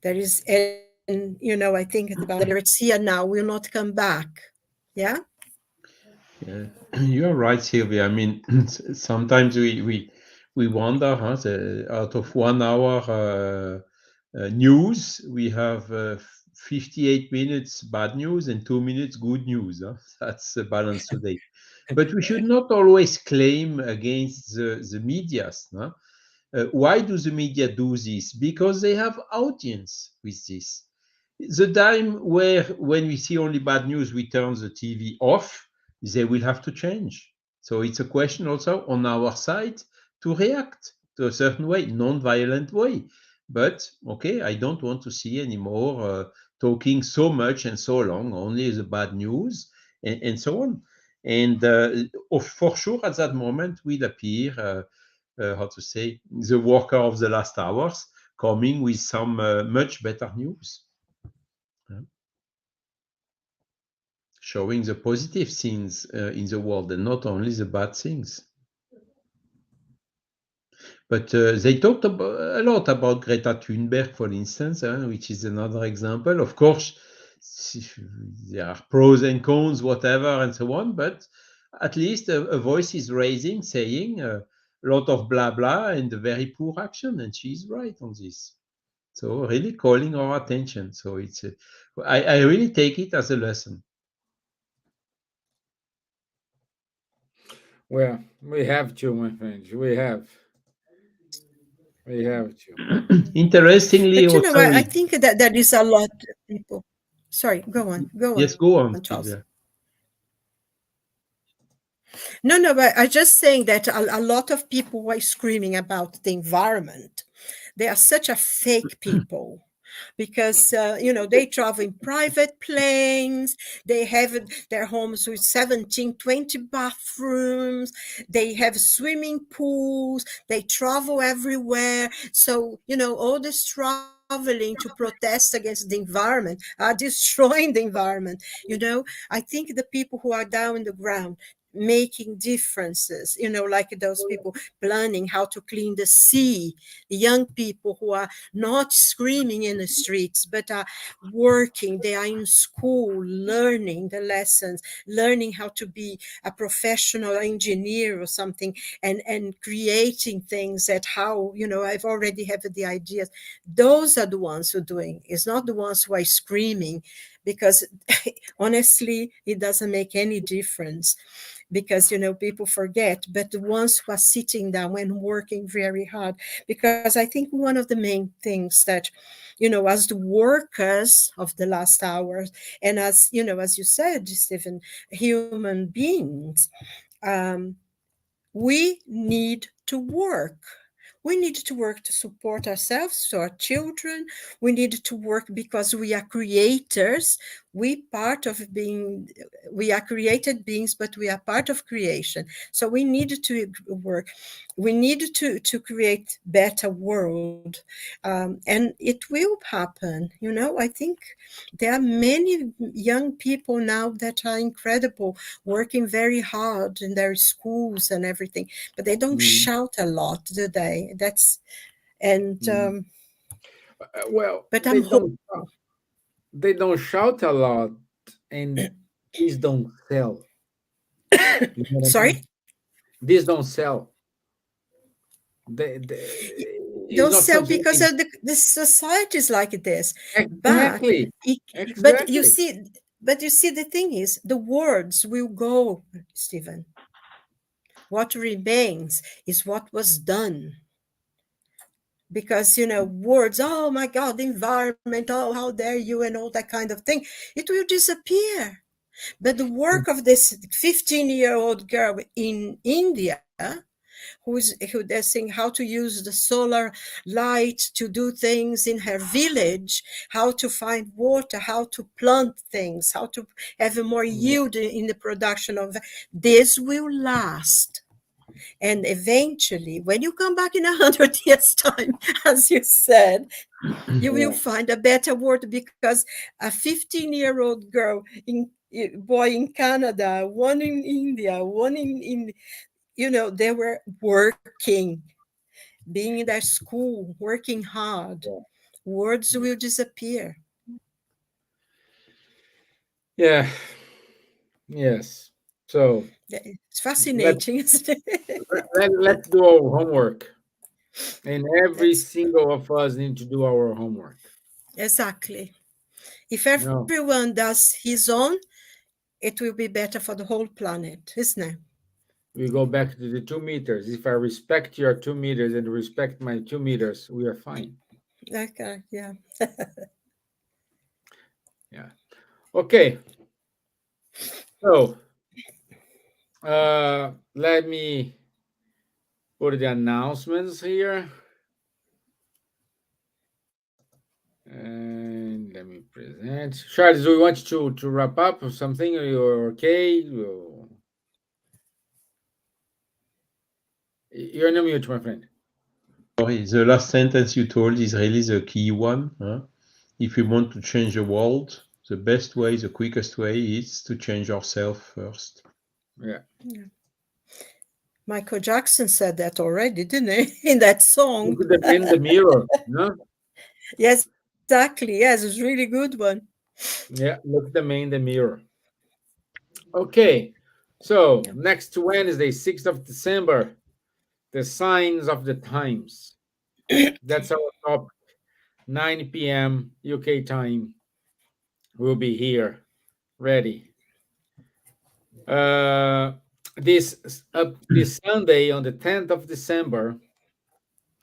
Speaker 2: There is, and I think about whether it's here now, will not come back. Yeah.
Speaker 3: Yeah, you're right, Silvia. I mean, sometimes we wonder, huh? Out of 1 hour news, we have 58 minutes bad news and 2 minutes good news. Huh? That's the balance today. But we should not always claim against the medias. Huh? Why do the media do this? Because they have audience with this. The time where when we see only bad news, we turn the TV off, they will have to change. So it's a question also on our side to react to a certain way, non-violent way. But okay, I don't want to see anymore talking so much and so long, only the bad news and so on. And for sure, at that moment will appear, how to say, the worker of the last hours coming with some much better news. Showing the positive things in the world and not only the bad things. But they talked a lot about Greta Thunberg, for instance, which is another example. Of course, there are pros and cons, whatever, and so on, but at least a voice is raising, saying a lot of blah, blah, and very poor action, and she's right on this. So really calling our attention. So I really take it as a lesson.
Speaker 1: Well, we have to, my friends. We have to.
Speaker 3: Interestingly,
Speaker 2: But
Speaker 3: oh,
Speaker 2: I
Speaker 3: sorry.
Speaker 2: think that there is a lot of people. Sorry, go on,
Speaker 3: Yes, go on,
Speaker 2: Charles.
Speaker 3: Silvia.
Speaker 2: No, but I just saying that a lot of people were screaming about the environment. They are such a fake people because they travel in private planes. They have their homes with 17, 20 bathrooms. They have swimming pools. They travel everywhere. So all this traveling to protest against the environment are destroying the environment. I think the people who are down in the ground making differences, like those people planning how to clean the sea, the young people who are not screaming in the streets but are working. They are in school learning the lessons, learning how to be a professional engineer or something, and creating things that how I've already have the ideas. Those are the ones who are doing. It's not the ones who are screaming, because honestly it doesn't make any difference, because people forget. But the ones who are sitting down and working very hard, because I think one of the main things that as the workers of the last hours, and as you said, Stephen, human beings, um, we need to work. We need to work to support ourselves, to our children. We need to work because we are creators. We are created beings, but we are part of creation. So we need to work. We need to create better world, and it will happen. I think there are many young people now that are incredible, working very hard in their schools and everything, but they don't
Speaker 1: Mhm.
Speaker 2: shout a lot, do they? That's and
Speaker 1: Mhm. Well,
Speaker 2: but I'm hopeful.
Speaker 1: they don't shout a lot, and these don't sell. You know what I
Speaker 2: Sorry,
Speaker 1: mean? These don't sell. They it's
Speaker 2: don't
Speaker 1: not
Speaker 2: sell
Speaker 1: something.
Speaker 2: because of the society is like this. But
Speaker 1: Exactly,
Speaker 2: it, but you
Speaker 1: exactly.
Speaker 2: see, the thing is, the words will go, Stephen. What remains is what was done. Because words, oh my God, the environment, oh how dare you, and all that kind of thing, it will disappear. But the work of this 15-year-old girl in India, who they're saying how to use the solar light to do things in her village, how to find water, how to plant things, how to have a more yield in the production of this will last. And eventually, when you come back in 100 years' time, as you said, you will
Speaker 1: Yeah,
Speaker 2: find a better word, because a 15-year-old girl boy in Canada, one in India, one in they were working, being in their school, working hard.
Speaker 1: yeah,
Speaker 2: Words will disappear.
Speaker 1: yeah, yes. So
Speaker 2: It's
Speaker 1: let,
Speaker 2: fascinating, isn't it?
Speaker 1: let's do our homework, and every
Speaker 2: That's
Speaker 1: single of us need to do our homework.
Speaker 2: exactly. If
Speaker 1: No,
Speaker 2: everyone does his own, it will be better for the whole planet, isn't it?
Speaker 1: we go back to the 2 meters. If I respect your 2 meters and respect my 2 meters, we are fine.
Speaker 2: Okay, yeah.
Speaker 1: Yeah. Okay. So let me put the announcements here. And let me present. Charles, do you want to wrap up or something? Or you're okay? You're on mute, my friend.
Speaker 3: Sorry, the last sentence you told is really the key one. Huh? If we want to change the world, the best way, the quickest way is to change ourselves first.
Speaker 1: Yeah.
Speaker 2: Yeah. Michael Jackson said that already, didn't he? In that song.
Speaker 1: Look at them in the mirror. No?
Speaker 2: Yes, exactly. Yes, it's really good one.
Speaker 1: Yeah, look at them in the mirror. Okay. So
Speaker 2: Yeah.
Speaker 1: next Wednesday, 6th of December, the signs of the times. That's our topic. 9 p.m. UK time. We'll be here ready. Uh, this Sunday on the 10th of December.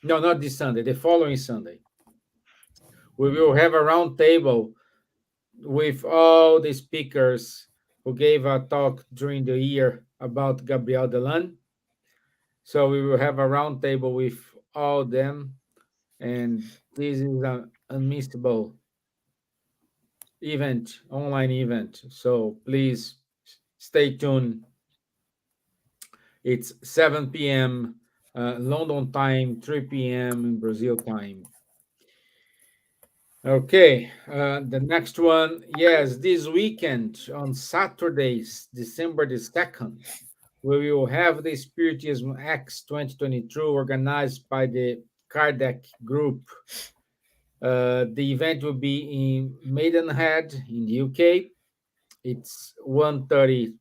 Speaker 1: No, not this Sunday. The following Sunday, we will have a round table with all the speakers who gave a talk during the year about Gabriel Delan. So we will have a roundtable with all them, and this is an unmissable event, online event. So please stay tuned. It's 7 p.m. London time, 3 p.m. in Brazil time. Okay, the next one. Yes, this weekend on Saturdays, December the 2nd, we will have the Spiritism X 2022 organized by the Kardec Group. The event will be in Maidenhead in the UK. It's 1:30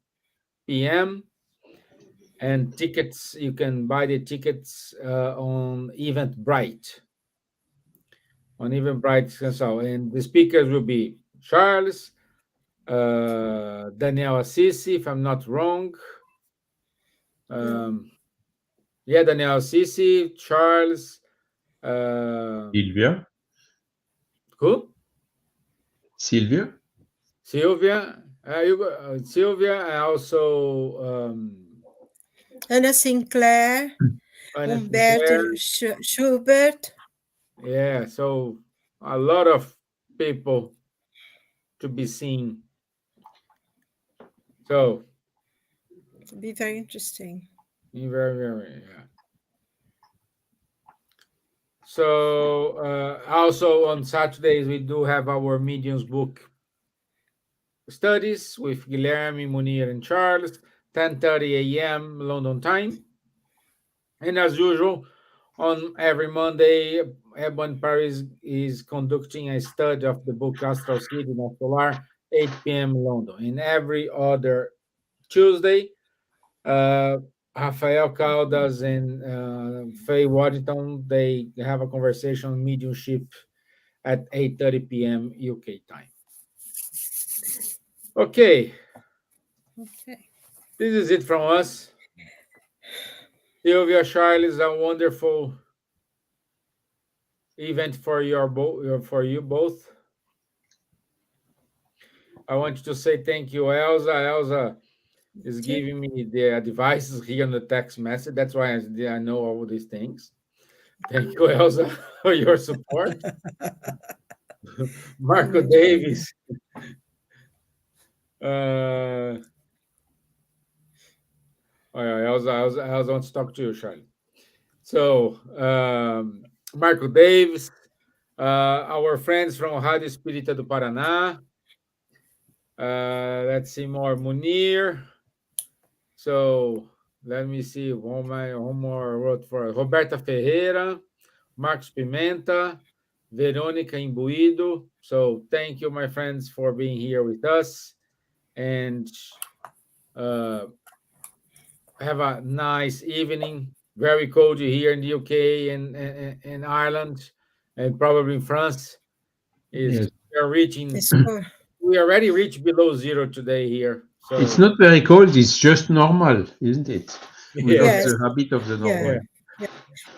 Speaker 1: p.m. And tickets, you can buy the tickets on Eventbrite. On Eventbrite, so, and the speakers will be Charles, Daniel Assisi, if I'm not wrong. Yeah, Daniel Assisi, Charles.
Speaker 3: Silvia.
Speaker 1: Who?
Speaker 3: Silvia.
Speaker 1: Silvia. Silvia, and also
Speaker 2: Anna Sinclair,
Speaker 1: Anna
Speaker 2: Humberto
Speaker 1: Sinclair.
Speaker 2: Schubert.
Speaker 1: Yeah, so a lot of people to be seen. So
Speaker 2: It'll be very interesting.
Speaker 1: very, very, yeah. So also on Saturdays we do have our mediums book studies with Guilherme, Munir, and Charles, 10:30 a.m. London time. And as usual, on every Monday, Ebon Paris is conducting a study of the book Astral Seed in Solar, 8 p.m. London. And every other Tuesday, Rafael Caldas and Faye Waddington, they have a conversation on mediumship at 8:30 p.m. UK time. Okay,
Speaker 2: Okay.
Speaker 1: this is it from us. Silvia, Charles, a wonderful event for for you both. I want to say thank you, Elsa. Elsa is giving me the advices here on the text message. That's why I know all these things. Thank you, Elsa, for your support. Marco Davis. Elsa wants to talk to you, Charlie. So, Marco Davis, our friends from Rádio Espírita do Paraná. Let's see more. Munir. So, let me see. One more wrote for Roberta Ferreira, Marcos Pimenta, Verônica Imbuído. So, thank you, my friends, for being here with us. And have a nice evening. Very cold here in the UK and in Ireland, and probably in France.
Speaker 3: Yes.
Speaker 1: We already reached below zero today here. So
Speaker 3: it's not very cold. It's just normal, isn't it? Without
Speaker 2: Yes.
Speaker 3: the habit of the normal.
Speaker 2: Yeah.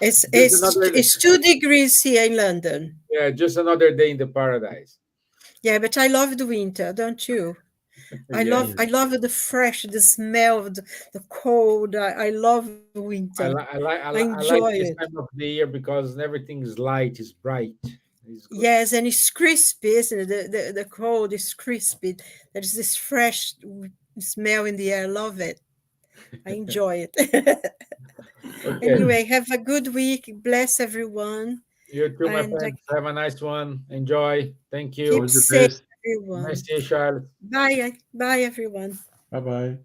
Speaker 2: It's 2 degrees here in London.
Speaker 1: Yeah, just another day in the paradise.
Speaker 2: Yeah, but I love the winter, don't you? I love the fresh, the smell of the cold. I love winter.
Speaker 1: I
Speaker 2: enjoy
Speaker 1: like this
Speaker 2: it.
Speaker 1: time of the year because everything is light, is bright.
Speaker 2: Yes, and it's crispy, isn't it? The cold is crispy. There's this fresh smell in the air. I love it. I enjoy it.
Speaker 1: Okay.
Speaker 2: Anyway, have a good week. Bless everyone.
Speaker 1: You too, my friends. Have a nice one. Enjoy. Thank you.
Speaker 2: Keep safe, everyone.
Speaker 1: Nice to see you, Charles.
Speaker 2: Bye. Bye, everyone.
Speaker 3: Bye-bye.